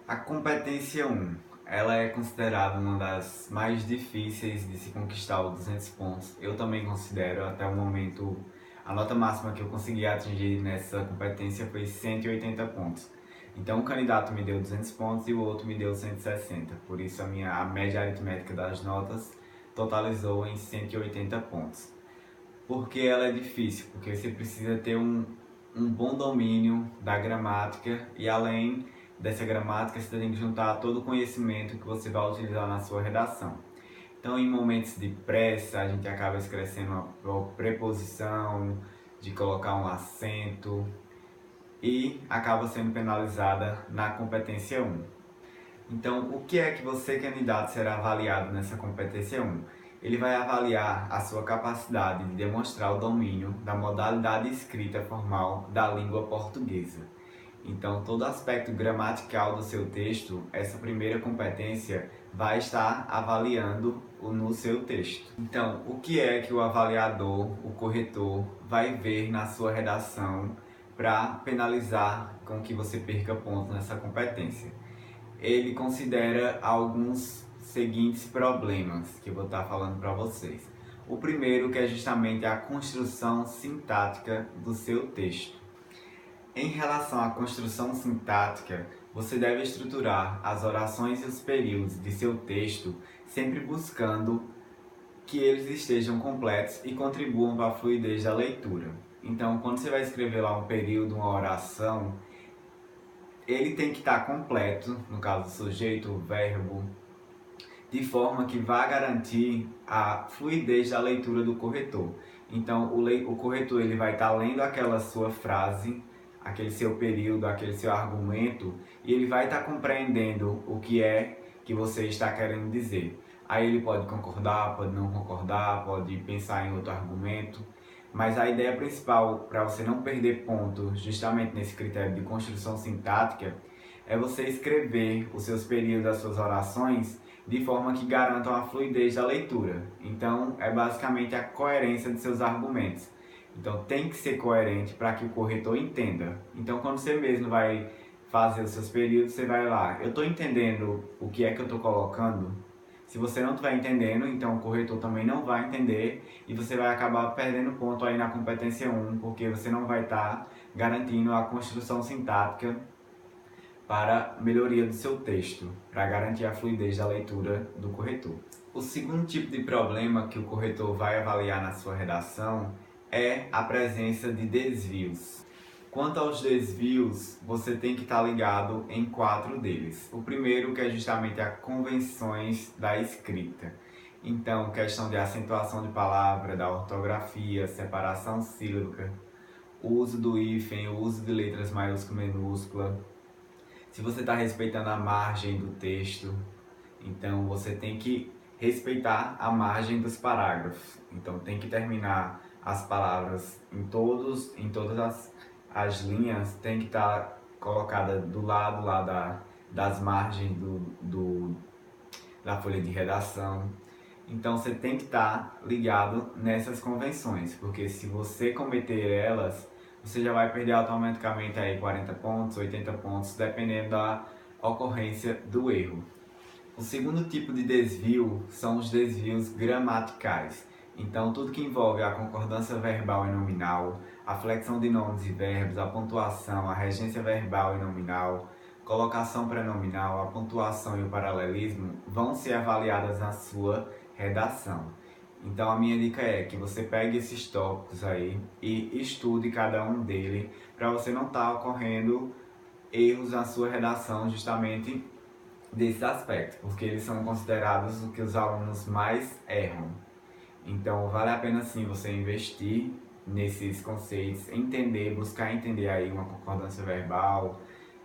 A competência 1, ela é considerada uma das mais difíceis de se conquistar os 200 pontos. Eu também considero, até o momento, a nota máxima que eu consegui atingir nessa competência foi 180 pontos. Então o candidato me deu 200 pontos e o outro me deu 160. Por isso a média aritmética das notas totalizou em 180 pontos. Por que ela é difícil? Porque você precisa ter um bom domínio da gramática e além dessa gramática você tem que juntar todo o conhecimento que você vai utilizar na sua redação. Então, em momentos de pressa, a gente acaba esquecendo uma preposição, de colocar um acento e acaba sendo penalizada na competência 1. Então, o que é que você, candidato, será avaliado nessa competência 1? Ele vai avaliar a sua capacidade de demonstrar o domínio da modalidade escrita formal da língua portuguesa. Então, todo aspecto gramatical do seu texto, essa primeira competência vai estar avaliando no seu texto. Então, o que é que o avaliador, o corretor, vai ver na sua redação para penalizar com que você perca pontos nessa competência? Ele considera alguns seguintes problemas que eu vou estar falando para vocês. O primeiro que é justamente a construção sintática do seu texto. Em relação à construção sintática, você deve estruturar as orações e os períodos de seu texto sempre buscando que eles estejam completos e contribuam para a fluidez da leitura. Então, quando você vai escrever lá um período, uma oração, ele tem que estar completo, no caso do sujeito, o verbo, de forma que vá garantir a fluidez da leitura do corretor. Então, o corretor ele vai estar lendo aquela sua frase, aquele seu período, aquele seu argumento, e ele vai estar compreendendo o que é que você está querendo dizer. Aí ele pode concordar, pode não concordar, pode pensar em outro argumento, mas a ideia principal para você não perder ponto justamente nesse critério de construção sintática é você escrever os seus períodos, as suas orações de forma que garantam a fluidez da leitura. Então, é basicamente a coerência de seus argumentos. Então, tem que ser coerente para que o corretor entenda. Então, quando você mesmo vai fazer os seus períodos, você vai lá, eu estou entendendo o que é que eu estou colocando? Se você não estiver entendendo, então o corretor também não vai entender e você vai acabar perdendo ponto aí na competência 1, porque você não vai estar garantindo a construção sintática para melhoria do seu texto, para garantir a fluidez da leitura do corretor. O segundo tipo de problema que o corretor vai avaliar na sua redação é a presença de desvios. Quanto aos desvios, você tem que estar ligado em 4 deles. O primeiro que é justamente as convenções da escrita. Então, questão de acentuação de palavra, da ortografia, separação sílaba, o uso do hífen, o uso de letras maiúscula e minúscula. Se você está respeitando a margem do texto, então você tem que respeitar a margem dos parágrafos. Então tem que terminar as palavras em todas as linhas, tem que estar colocada do lado lá das margens da folha de redação. Então você tem que estar ligado nessas convenções, porque se você cometer elas, você já vai perder automaticamente aí 40 pontos, 80 pontos, dependendo da ocorrência do erro. O segundo tipo de desvio são os desvios gramaticais. Então, tudo que envolve a concordância verbal e nominal, a flexão de nomes e verbos, a pontuação, a regência verbal e nominal, colocação prenominal, a pontuação e o paralelismo vão ser avaliadas na sua redação. Então, a minha dica é que você pegue esses tópicos aí e estude cada um deles para você não estar ocorrendo erros na sua redação justamente desses aspectos, porque eles são considerados o que os alunos mais erram. Então, vale a pena sim você investir nesses conceitos, entender, buscar entender aí uma concordância verbal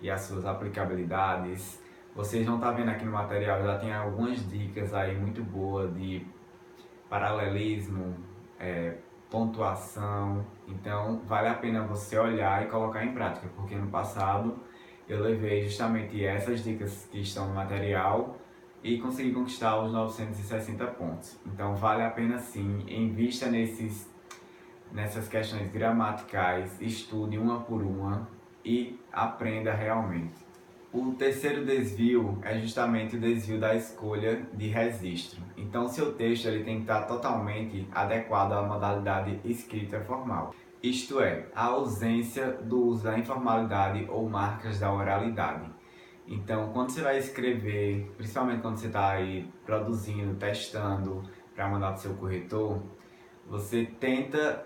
e as suas aplicabilidades. Vocês vão estar vendo aqui no material, já tem algumas dicas aí muito boas de paralelismo, pontuação. Então, vale a pena você olhar e colocar em prática, porque no passado eu levei justamente essas dicas que estão no material e consegui conquistar os 960 pontos. Então vale a pena sim, invista nessas questões gramaticais, estude uma por uma e aprenda realmente. O terceiro desvio é justamente o desvio da escolha de registro. Então, o seu texto ele tem que estar totalmente adequado à modalidade escrita formal. Isto é, a ausência do uso da informalidade ou marcas da oralidade. Então, quando você vai escrever, principalmente quando você está aí produzindo, testando para mandar para o seu corretor, você tenta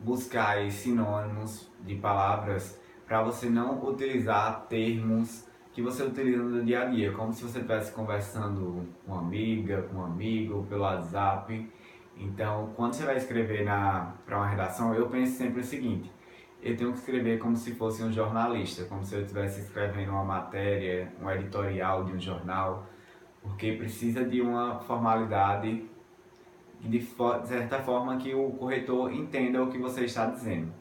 buscar aí sinônimos de palavras para você não utilizar termos que você utiliza no dia a dia, como se você estivesse conversando com uma amiga, com um amigo, pelo WhatsApp. Então, quando você vai escrever para uma redação, eu penso sempre o seguinte: eu tenho que escrever como se fosse um jornalista, como se eu estivesse escrevendo uma matéria, um editorial de um jornal, porque precisa de uma formalidade de certa forma que o corretor entenda o que você está dizendo.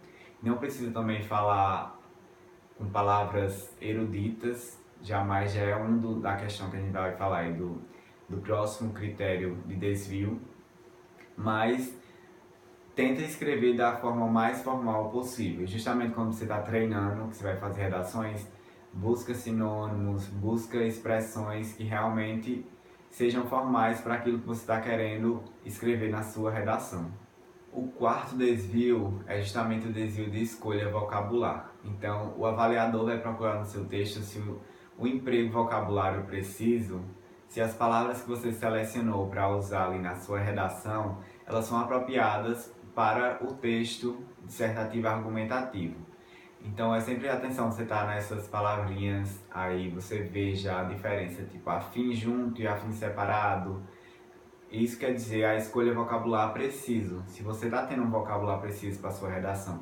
Não precisa também falar com palavras eruditas, jamais já é da questão que a gente vai falar aí do próximo critério de desvio, mas tenta escrever da forma mais formal possível. Justamente quando você está treinando, que você vai fazer redações, busca sinônimos, busca expressões que realmente sejam formais para aquilo que você está querendo escrever na sua redação. O quarto desvio é justamente o desvio de escolha vocabular. Então, o avaliador vai procurar no seu texto se o emprego vocabulário preciso, se as palavras que você selecionou para usar ali na sua redação, elas são apropriadas para o texto dissertativo argumentativo. Então é sempre atenção, você tá nessas palavrinhas, aí você veja a diferença, tipo afim junto e afim separado. Isso quer dizer a escolha vocabular preciso, se você está tendo um vocabular preciso para sua redação.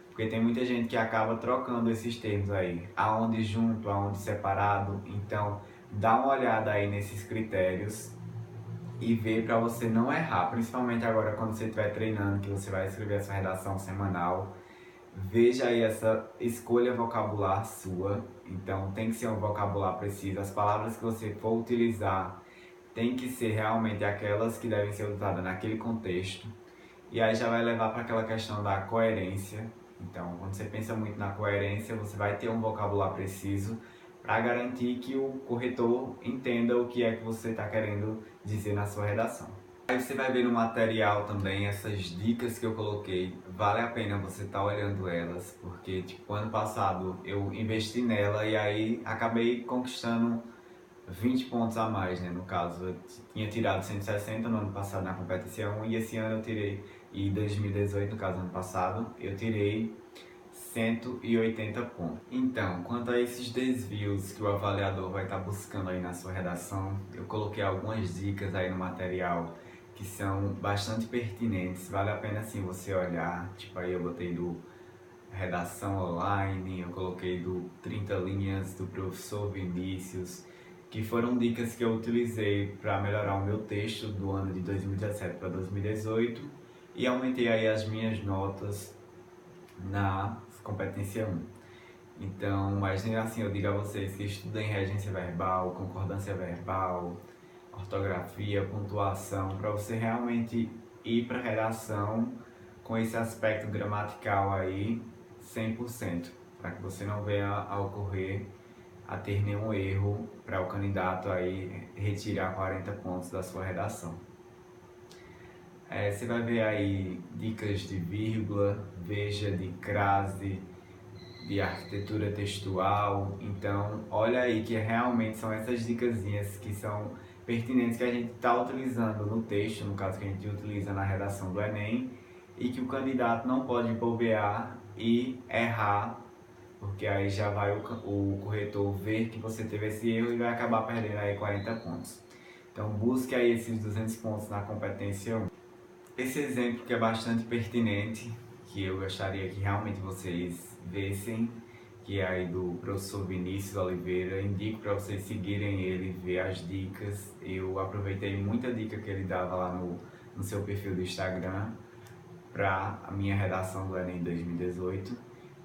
Porque tem muita gente que acaba trocando esses termos aí, aonde junto, aonde separado. Então dá uma olhada aí nesses critérios e vê para você não errar, principalmente agora quando você estiver treinando, que você vai escrever a sua redação semanal. Veja aí essa escolha vocabular sua, então tem que ser um vocabular preciso, as palavras que você for utilizar tem que ser realmente aquelas que devem ser usadas naquele contexto, e aí já vai levar para aquela questão da coerência. Então, quando você pensa muito na coerência, você vai ter um vocabular preciso para garantir que o corretor entenda o que é que você está querendo dizer na sua redação. Aí você vai ver no material também essas dicas que eu coloquei, vale a pena você estar olhando elas, porque tipo, ano passado eu investi nela e aí acabei conquistando 20 pontos a mais, né? No caso, eu tinha tirado 160 no ano passado na competição e esse ano eu tirei, e 2018, no caso, ano passado, eu tirei 180 pontos. Então, quanto a esses desvios que o avaliador vai estar buscando aí na sua redação, eu coloquei algumas dicas aí no material que são bastante pertinentes, vale a pena sim você olhar. Tipo, aí eu botei do redação online, eu coloquei do 30 linhas do professor Vinícius, que foram dicas que eu utilizei para melhorar o meu texto do ano de 2017 para 2018 e aumentei aí as minhas notas na competência 1. Então, mas ainda assim eu digo a vocês que estudem regência verbal, concordância verbal, ortografia, pontuação, para você realmente ir para a redação com esse aspecto gramatical aí 100%, para que você não venha a ocorrer a ter nenhum erro para o candidato aí retirar 40 pontos da sua redação. Você vai ver aí dicas de vírgula, veja de crase, de arquitetura textual. Então, olha aí que realmente são essas dicasinhas que são pertinentes que a gente está utilizando no texto, no caso que a gente utiliza na redação do Enem, e que o candidato não pode bobear e errar, porque aí já vai o corretor ver que você teve esse erro e vai acabar perdendo aí 40 pontos. Então busque aí esses 200 pontos na competência 1. Esse exemplo que é bastante pertinente, que eu gostaria que realmente vocês vissem, que é aí do professor Vinícius Oliveira, indico para vocês seguirem ele, ver as dicas. Eu aproveitei muita dica que ele dava lá no seu perfil do Instagram para a minha redação do Enem 2018.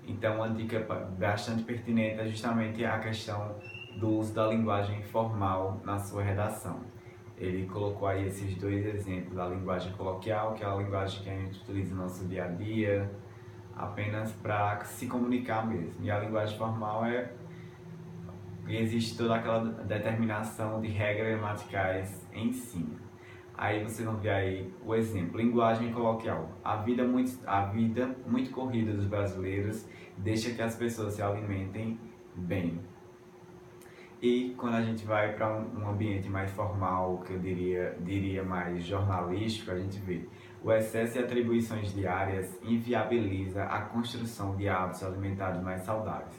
Então, uma dica bastante pertinente é justamente a questão do uso da linguagem formal na sua redação. Ele colocou aí esses dois exemplos, a linguagem coloquial, que é a linguagem que a gente utiliza no nosso dia a dia, apenas para se comunicar mesmo. E a linguagem formal é e existe toda aquela determinação de regras gramaticais em cima. Aí vocês vão ver aí o exemplo, linguagem coloquial. A vida muito corrida dos brasileiros deixa que as pessoas se alimentem bem. E quando a gente vai para um ambiente mais formal, que eu diria mais jornalístico, a gente vê o excesso de atribuições diárias inviabiliza a construção de hábitos alimentares mais saudáveis.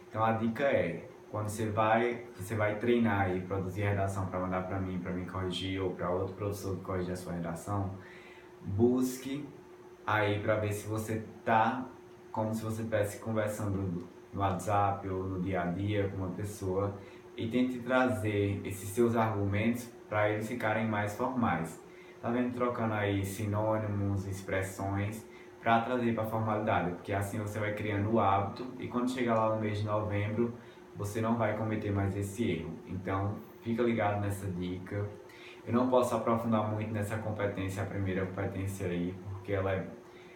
Então a dica é, quando você vai treinar e produzir redação para mandar para mim corrigir, ou para outro professor que corrigir a sua redação, busque aí para ver se você tá como se você estivesse conversando no WhatsApp ou no dia a dia com uma pessoa, e tente trazer esses seus argumentos para eles ficarem mais formais. Tá vendo? Trocando aí sinônimos, expressões para trazer para a formalidade, porque assim você vai criando o hábito e quando chegar lá no mês de novembro você não vai cometer mais esse erro. Então fica ligado nessa dica. Eu não posso aprofundar muito nessa competência, a primeira competência aí, porque ela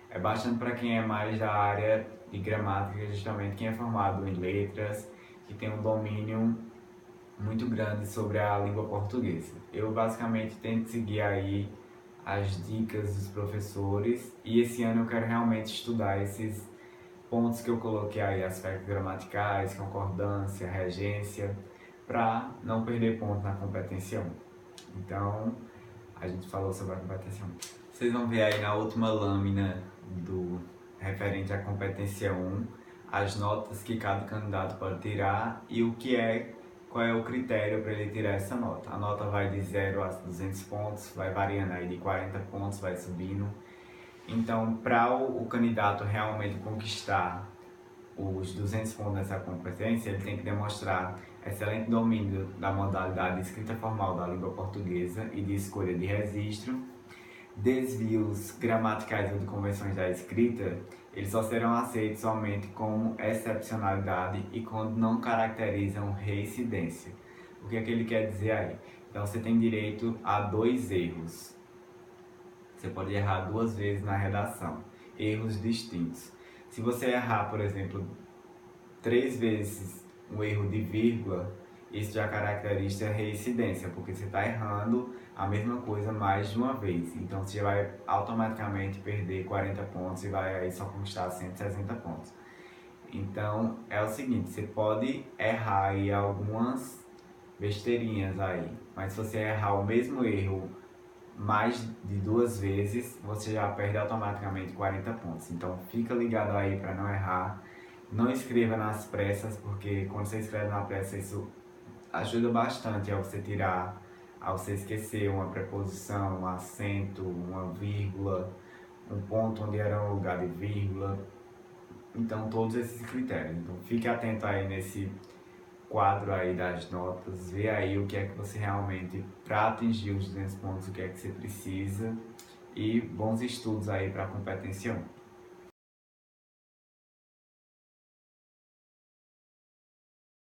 é bastante para quem é mais da área de gramática, justamente quem é formado em letras, que tem um domínio muito grande sobre a língua portuguesa. Eu basicamente tento seguir aí as dicas dos professores e esse ano eu quero realmente estudar esses pontos que eu coloquei aí, aspectos gramaticais, concordância, regência, para não perder ponto na competência 1. Então, a gente falou sobre a competência 1. Vocês vão ver aí na última lâmina do referente à competência 1, as notas que cada candidato pode tirar e qual é o critério para ele tirar essa nota. A nota vai de 0 a 200 pontos, vai variando aí de 40 pontos, vai subindo. Então, para o candidato realmente conquistar os 200 pontos nessa competência, ele tem que demonstrar excelente domínio da modalidade de escrita formal da língua portuguesa e de escolha de registro. Desvios gramaticais ou de convenções da escrita, eles só serão aceitos somente como excepcionalidade e quando não caracterizam reincidência. O que é que ele quer dizer aí? Então você tem direito a 2 erros. Você pode errar 2 vezes na redação, erros distintos. Se você errar, por exemplo, 3 vezes um erro de vírgula, isso já caracteriza reincidência, porque você está errando a mesma coisa mais de uma vez. Então você vai automaticamente perder 40 pontos e vai aí só conquistar 160 pontos. Então é o seguinte, você pode errar aí algumas besteirinhas aí, mas se você errar o mesmo erro mais de 2 vezes, você já perde automaticamente 40 pontos. Então fica ligado aí para não errar. Não escreva nas pressas, porque quando você escreve na pressa isso ajuda bastante a você esquecer uma preposição, um acento, uma vírgula, um ponto onde era um lugar de vírgula. Então todos esses critérios. Então fique atento aí nesse quadro aí das notas, vê aí o que é que você realmente, para atingir os 200 pontos, o que é que você precisa, e bons estudos aí para a competência 1.